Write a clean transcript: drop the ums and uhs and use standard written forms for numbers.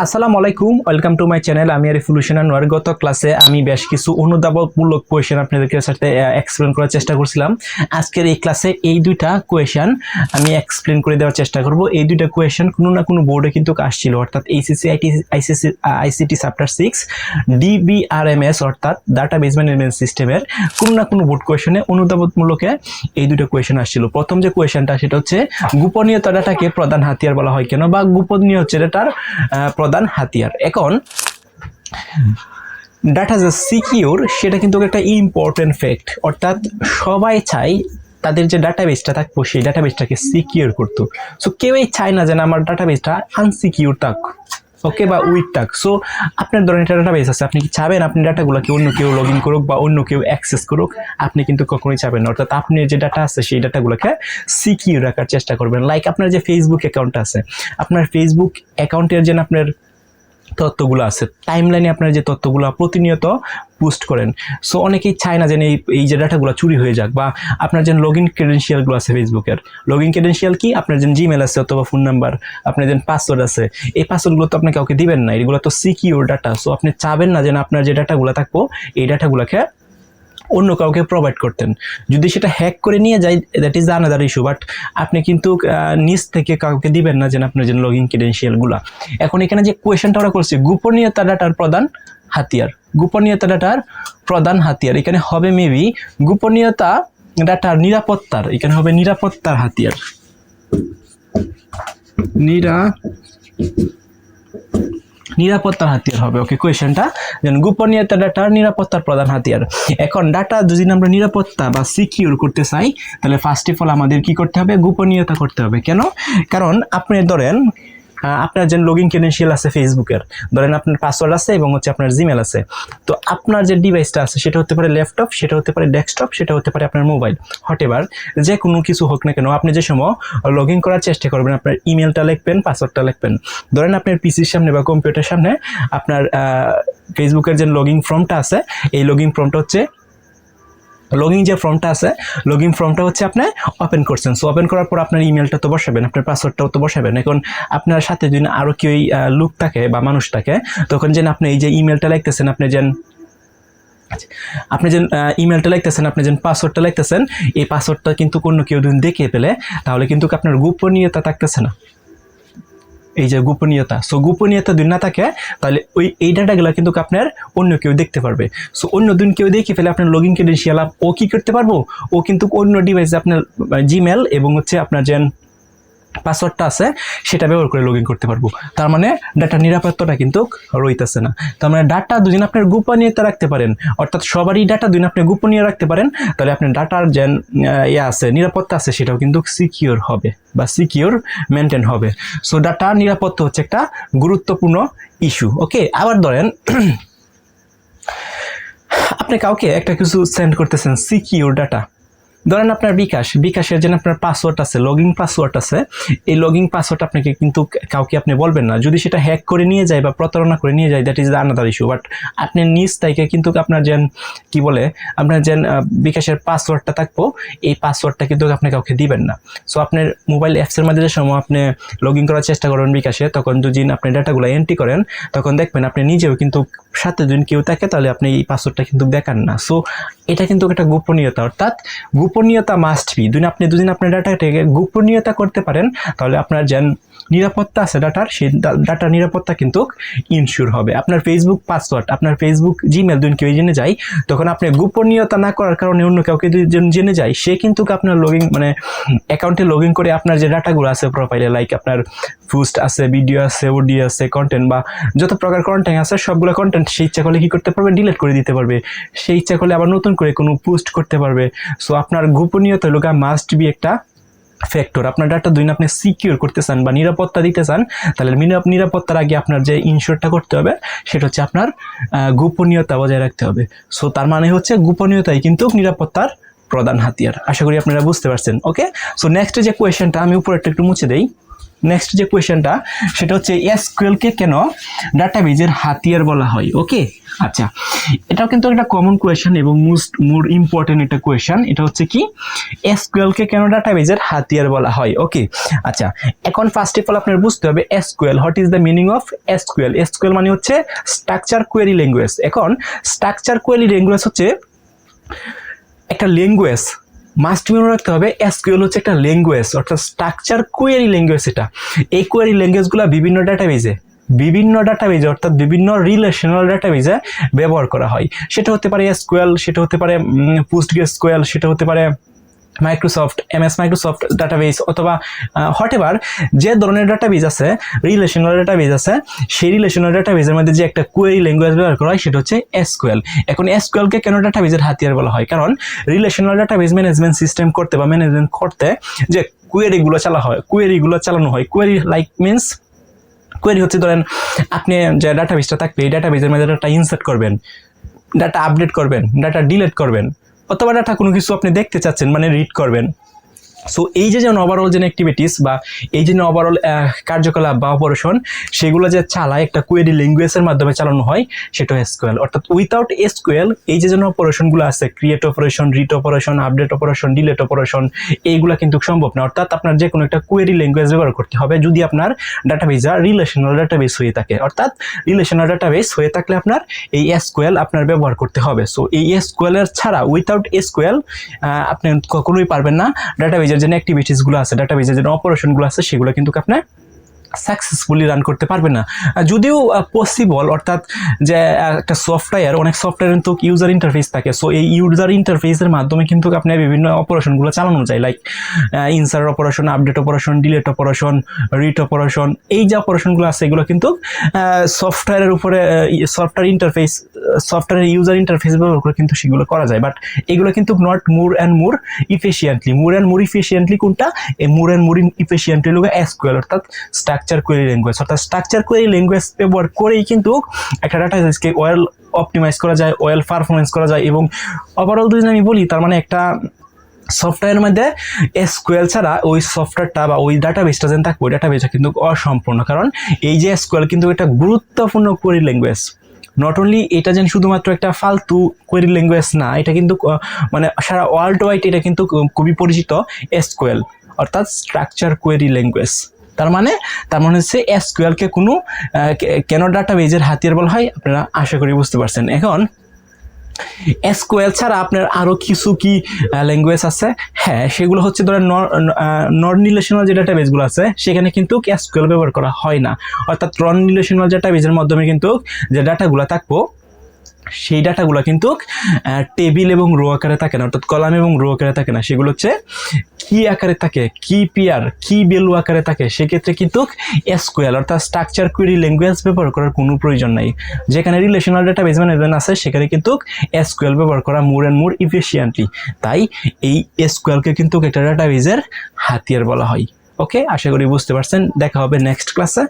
আসসালামু আলাইকুম, welcome to my channel. আমি আরিফুল হোসেন আনোয়ার। গত ক্লাসে আমি বেশ কিছু অনুধাবনমূলক কোয়েশ্চেন আপনাদেরকে সাথে এক্সপ্লেন করার চেষ্টা করছিলাম। আজকের এই ক্লাসে এই দুইটা কোয়েশ্চেন আমি এক্সপ্লেন করে দেওয়ার চেষ্টা করব। এই দুইটা কোয়েশ্চেন কোনো না কোনো বোর্ডে কিন্তু আসছিল, অর্থাৎ এইচএসসি আইসিটি চ্যাপ্টার 6 ডিবিআরএমএস অর্থাৎ ডাটাবেজ ম্যানেজমেন্ট সিস্টেমের কোনো না কোনো বোর্ড কোয়েশ্চেনে অনুধাবনমূলকে এই দুটো কোয়েশ্চেন আসছিল। প্রথম যে কোয়েশ্চেনটা সেটা হচ্ছে গোপনীয়তা ডাটাকে প্রধান হাতিয়ার বলা হয় কেন, বা গোপনীয় হচ্ছে ডাটার প্রধান হাতিয়ার। এখন ডাটা যে সিকিউর সেটা কিন্তু একটা ইম্পর্টেন্ট ফ্যাক্ট, অর্থাৎ সবাই চায় তাদের যে ডাটাবেসটা থাকবো সেই ডাটাবেসটাকে সিকিউর করতো। সো কেউই চায় না যেন আমার ডাটাবেসটা আনসিকিউর থাক, ওকে, বা উইক থাক। সো আপনার ধরেন একটা ডাটাবেস আছে, আপনি কি চাবেন আপনি ডাটাগুলোকে অন্য কেউ লগ ইন করুক বা অন্য কেউ অ্যাক্সেস করুক? আপনি কিন্তু কখনোই চাবেন না। অর্থাৎ আপনার যে ডাটা আছে সেই ডাটাগুলোকে সিকিউর রাখার চেষ্টা করবেন। লাইক আপনার যে ফেসবুক অ্যাকাউন্ট আছে, আপনার ফেসবুক অ্যাকাউন্টের যে আপনার তথ্যগুলো আছে, টাইমলাইনে আপনার যে তথ্যগুলো প্রতিনিয়ত পোস্ট করেন, সো অনেকেই চায় না যেন এই যে ডাটাগুলো চুরি হয়ে যাক। বা আপনার যে লগ ইন ক্রেডেনশিয়ালগুলো আছে ফেসবুকের, লগ ইন ক্রেডেনশিয়াল কি, আপনার যে জিমেল আছে অথবা ফোন নাম্বার, আপনার যে পাসওয়ার্ড আছে, এই পাসওয়ার্ডগুলো তো আপনি কাউকে দিবেন না, এগুলো তো সিকিউর ডাটা। সো আপনি চাবেন না যেন আপনার যে ডাটাগুলো থাকবো এই ডাটাগুলোকে অন্য কাউকে প্রোভাইড করতেন। যদি সেটা হ্যাক করে নিয়ে যায়, that is another issue, but আপনি কিন্তু নিজ থেকে কাউকে দিবেন না যেন আপনার যে লগ ইন ক্রেডেনশিয়ালগুলো। এখন এখানে যে কোয়েশ্চেনটা আমরা করছি, গোপনীয়তা ডাটার প্রধান হাতিয়ার, গোপনীয়তা ডাটার প্রধান হাতিয়ার, এখানে হবে মেবি গোপনীয়তা ডাটার নিরাপত্তার, এখানে হবে নিরাপত্তার হাতিয়ার, নিরাপত্তার হাতিয়ার হবে। ওকে, কোয়েশ্চেনটা যেন গোপনীয়তা ডাটার নিরাপত্তার প্রধান হাতিয়ার। এখন ডাটা যদি আমরা নিরাপত্তা বা সিকিউর করতে চাই, তাহলে ফার্স্ট অফ অল আমাদের কি করতে হবে? গোপনীয়তা করতে হবে। কেন? কারণ আপনি ধরেন আপনার যে লগ ইন ক্রেডেনশিয়াল আছে ফেসবুকের, ধরেন আপনার পাসওয়ার্ড আছে এবং হচ্ছে আপনার জিমেল আছে। তো আপনার যে ডিভাইসটা আছে সেটা হতে পারে ল্যাপটপ, সেটা হতে পারে ডেস্কটপ, সেটা হতে পারে আপনার মোবাইল, হটেভার যে কোনো কিছু হোক না কেন, আপনি যে সময় লগ ইন করার চেষ্টা করবেন আপনার ইমেলটা লিখবেন, পাসওয়ার্ডটা লিখবেন। ধরেন আপনার পিসির সামনে বা কম্পিউটার সামনে আপনার ফেসবুকের যে লগ ইন ফর্মটা আছে, এই লগ ইন ফর্মটা হচ্ছে যে ফর্মটা আছে, লগ ইন ফর্মটা হচ্ছে আপনি ওপেন করছেন। সো ওপেন করার পর আপনার ইমেলটা তো বসাবেন, আপনার পাসওয়ার্ডটাও তো বসাবেন। এখন আপনার সাথে যদি আরও কেউ লোক থাকে বা মানুষ থাকে, তখন যেন আপনি এই যে ইমেলটা লিখতেছেন, আপনি যে ইমেলটা লিখতেছেন, আপনি যে পাসওয়ার্ডটা লিখতেছেন, এই পাসওয়ার্ডটা কিন্তু অন্য কেউ দেখে পেলে তাহলে কিন্তু আপনার গোপনীয়তা থাকতেছে না, এই যে গোপনীয়তা। সো গোপনীয়তা যদি না থাকে তাহলে এই ডাটাগুলো কিন্তু আপনার অন্য কেউ দেখতে পারবে। সো অন্য দিন কেউ দেখে ফেলে আপনার লগ ইন ক্রেডেনশিয়াল ও কি করতে পারবো, ও কিন্তু অন্য ডিভাইসে আপনার জিমেল এবং হচ্ছে আপনার যে পাসওয়ার্ডটা আছে সেটা ব্যবহার করে লগ ইন করতে পারবো। তার মানে ডাটা নিরাপত্তাটা কিন্তু রইতেছে না। তার মানে ডাটা দুদিন আপনার গোপনীয়তা রাখতে পারেন, অর্থাৎ সবারই ডাটা দুদিন আপনি গোপনীয় রাখতে পারেন, তাহলে আপনার ডাটার যে আছে নিরাপত্তা আছে সেটাও কিন্তু সিকিউর হবে বা সিকিউর মেনটেন হবে। সো ডাটা নিরাপত্তা হচ্ছে একটা গুরুত্বপূর্ণ ইস্যু। ওকে, আবার ধরেন আপনি কাউকে একটা কিছু সেন্ড করতেছেন সিকিউর ডাটা, ধরেন আপনার বিকাশের যে আপনার পাসওয়ার্ড আছে, লগ ইন পাসওয়ার্ড আছে, এই লগ ইন পাসওয়ার্ড আপনাকে কিন্তু কাউকে আপনি বলবেন না। যদি সেটা হ্যাক করে নিয়ে যায় বা প্রতারণা করে নিয়ে যায়, that is another issue. But আপনি নিজ থেকে কিন্তু আপনার যে কি বলে আপনার যে বিকাশের পাসওয়ার্ডটা থাকবো, এই পাসওয়ার্ডটা কিন্তু আপনি কাউকে দিবেন না। সো আপনার মোবাইল অ্যাপসের মধ্যে যে সময় আপনি লগ ইন করার চেষ্টা করবেন বিকাশে, তখন যদি আপনি ডাটাগুলো এন্ট্রি করেন, তখন দেখবেন আপনি নিজেও কিন্তু সাথে যদি কেউ থাকে তাহলে আপনি এই পাসওয়ার্ডটা কিন্তু দেখান না। সো এটা কিন্তু একটা গোপনীয়তা, অর্থাৎ গোপনীয়তা মাস্ট বি। আপনি দুদিন আপনার ডাটাটাকে গোপনীয়তা করতে পারেন, তাহলে আপনার যে নিরাপত্তা আছে ডাটার, সেই ডাটার নিরাপত্তা কিন্তু ইনশিওর হবে। আপনার ফেসবুক পাসওয়ার্ড, আপনার ফেসবুক জিমেল দুদিন কেউ জেনে যায়, তখন আপনি গোপনীয়তা না করার কারণে অন্য কাউকে জেনে যায়, সে কিন্তু আপনার লগ ইন অ্যাকাউন্টে লগ ইন করে আপনার যে ডাটাগুলো আছে প্রোফাইলে, লাইক আপনার পোস্ট আছে, ভিডিও আছে, অডিও আছে, কন্টেন্ট বা যত প্রকার কন্টেন্ট আছে সবগুলো কন্টেন্ট সে ইচ্ছা করলে কি করতে পারবে, ডিলিট করে দিতে পারবে। সেই ইচ্ছা করলে আবার নতুন করে কোনো পোস্ট করতে পারবে। সো আপনার গোপনীয়তা হলো মাস্ট বি একটা ফ্যাক্টর। আপনার ডাটা দুই আপনি সিকিউর করতে চান বা নিরাপত্তা দিতে চান, তাহলে নিরাপত্তার আগে আপনার যে ইনশিওরটা করতে হবে সেটা হচ্ছে আপনার গোপনীয়তা বজায় রাখতে হবে। সো তার মানে হচ্ছে গোপনীয়তাই কিন্তু নিরাপত্তার প্রধান হাতিয়ার। আশা করি আপনারা বুঝতে পারছেন। ওকে, সো নেক্সট যে কোয়েশ্চেনটা আমি উপরে একটু মুছে দেই, নেক্সট যে কোয়েশ্চেনটা সেটা হচ্ছে এসকিউএল কে কেন ডাটাবেজের হাতিয়ার বলা হয়। ওকে, আচ্ছা, এটাও কিন্তু একটা কমন কোয়েশ্চেন এবং মোর ইম্পর্টেন্ট একটা কোয়েশ্চেন। এটা হচ্ছে কি, এসকিউএল কে কেন ডাটাবেজের হাতিয়ার বলা হয়। ওকে, আচ্ছা, এখন ফার্স্ট অফ অল আপনার বুঝতে হবে SQL, what is the meaning of SQL. SQL মানে হচ্ছে স্ট্রাকচার কোয়েরি ল্যাঙ্গুয়েজ। এখন স্ট্রাকচার কোয়েরি ল্যাঙ্গুয়েজ হচ্ছে একটা ল্যাঙ্গুয়েজ, মাস্ট মনে রাখতে হবে এসকিউএল হচ্ছে একটা ল্যাঙ্গুয়েজ, অর্থাৎ স্ট্রাকচার কোয়েরি ল্যাঙ্গুয়েজ। এটা এই কোয়েরি ল্যাঙ্গুয়েজগুলো বিভিন্ন ডাটাবেজে অর্থাৎ বিভিন্ন রিলেশনাল ডাটাবেজে ব্যবহার করা হয়। সেটা হতে পারে এসকিউএল, সেটা হতে পারে পোস্টগ্রেসকিউএল, সেটা হতে পারে মাইক্রোসফট ডাটাবেস, অথবা হোয়াটএভার যে ধরনের ডাটাবেস আছে, রিলেশনাল ডাটাবেস আছে, সেই রিলেশনাল ডাটাবেসের মধ্যে যে একটা কোয়েরি ল্যাঙ্গুয়েজ ব্যবহার করা হয় সেটা হচ্ছে এসকিউএল। এখন এসকিউএলকে কেন ডাটাবেসের হাতিয়ার বলা হয়? কারণ রিলেশনাল ডাটাবেস ম্যানেজমেন্ট সিস্টেম করতে বা ম্যানেজমেন্ট করতে যে কোয়েরিগুলো চালানো হয়, কোয়েরি লাইক মিনস, কোয়েরি হচ্ছে ধরেন আপনি যে ডাটাবেসটা থাকবে এই ডাটাবেসের মধ্যে ডাটা ইনসার্ট করবেন, ডাটা আপডেট করবেন, ডাটা ডিলিট করবেন, অথবা ডাটা কোনো কিছু আপনি দেখতে চাচ্ছেন মানে রিড করবেন। সো এই যে ওভারঅল যে অ্যাক্টিভিটিস বা এই যে ওভারঅল কার্যকলাপ বা অপারেশন, সেগুলো যে চালায় একটা কোয়েরি ল্যাঙ্গুয়েজের মাধ্যমে চালানো হয় সেটা এসকিউএল। অর্থাৎ উইথাউট এসকিউএল এই যে অপারেশনগুলো আছে, create operation, read operation, update operation, delete operation, এইগুলা কিন্তু সম্ভব না। অর্থাৎ আপনার যে কোনো একটা কোয়েরি ল্যাঙ্গুয়েজ ব্যবহার করতে হবে যদি আপনার ডাটাবেস রিলেশনাল ডাটাবেস হয়ে থাকে। অর্থাৎ রিলেশনাল ডাটাবেস হয়ে থাকলে আপনার এই এসকিউএল আপনার ব্যবহার করতে হবে। সো এই এসকিউএল এর ছাড়া, উইথাউট এসকিউএল আপনি কখনোই পারবেন না ডাটাবেস যে অ্যাক্টিভিটিসগুলো আছে, ডাটাবেসের যে অপারেশনগুলো আছে, সেগুলো কিন্তু আপনি সাকসেসফুলি রান করতে পারবে না। যদিও পসিবল, অর্থাৎ যে একটা সফটওয়্যার, অনেক সফটওয়্যার কিন্তু ইউজার ইন্টারফেস থাকে। সো এই ইউজার ইন্টারফেসের মাধ্যমে কিন্তু আপনি বিভিন্ন অপারেশনগুলো চালানো যায়, like insert operation, update operation, delete operation, read operation. এই যে অপারেশনগুলো আছে এগুলো কিন্তু সফটওয়্যারের উপরে, সফটওয়্যারের ইউজার ইন্টারফেস ব্যবহার করে কিন্তু সেগুলো করা যায়। বাট এগুলো কিন্তু নট মোর অ্যান্ড মোর ইফিশিয়েন্টলি কোনটা? এই মোর অ্যান্ড মোর ইফিশিয়েন্টলি হলো এসকিউএল, অর্থাৎ স্ট্রাকচার কোয়েরি ল্যাঙ্গুয়েজ। অর্থাৎ স্ট্রাকচার কোয়েরি ল্যাঙ্গুয়েজ ব্যবহার করেই কিন্তু একটা ডাটাবেসকে ওয়েল অপটিমাইজ করা যায়, ওয়েল পারফরমেন্স করা যায়। এবং ওভারঅল যদি আমি বলি, তার মানে একটা সফটওয়্যারের মধ্যে এসকিউএল ছাড়া ওই সফটওয়্যারটা বা ওই ডাটাবেসটা যেন থাকবে, ওই ডাটাবেসটা কিন্তু অসম্পূর্ণ। কারণ এই যে এসকিউএল কিন্তু একটা গুরুত্বপূর্ণ কোয়েরি ল্যাঙ্গুয়েজ। নট অনলি এটা যেন শুধুমাত্র একটা ফালতু কোয়েরি ল্যাঙ্গুয়েজ না, এটা কিন্তু মানে সারা ওয়ার্ল্ড ওয়াইড এটা কিন্তু খুবই পরিচিত এসকিউএল, অর্থাৎ স্ট্রাকচার কোয়েরি ল্যাঙ্গুয়েজ। তার মানে হচ্ছে এসকিউএল কে কোনো কেন ডাটাবেজের হাতিয়ার বলা হয়, আপনারা আশা করি বুঝতে পারছেন। এখন এসকিউএল ছাড়া আপনার আরও কিছু কি ল্যাঙ্গুয়েজ আছে? হ্যাঁ, সেগুলো হচ্ছে ধরেন নন রিলেশনাল যে ডাটাবেসগুলো আছে সেখানে কিন্তু এসকিউএল ব্যবহার করা হয় না। অর্থাৎ নন রিলেশনাল ডাটাবেসের মাধ্যমে কিন্তু যে ডাটাগুলো থাকবো সেই ডাটাগুলো কিন্তু টেবিল এবং রো আকারে থাকে না, অর্থাৎ কলাম এবং রো আকারে থাকে না। সেগুলো হচ্ছে কি আকারে থাকে, কি পেয়ার, কি ভ্যালু আকারে থাকে। সেক্ষেত্রে কিন্তু এসকিউএল অর্থাৎ স্ট্রাকচার কোয়েরি ল্যাঙ্গুয়েজ ব্যবহার করার কোনো প্রয়োজন নাই। যেখানে রিলেশনাল ডাটাবেস ম্যানেজমেন্ট আছে সেখানে কিন্তু এসকিউএল ব্যবহার করা মোর অ্যান্ড মোর ইফিশিয়েন্টলি। তাই এই এসকিউএলকে কিন্তু একটা ডাটাবেসের হাতিয়ার বলা হয়। ওকে, আশা করি বুঝতে পারছেন। দেখা হবে নেক্সট ক্লাসে।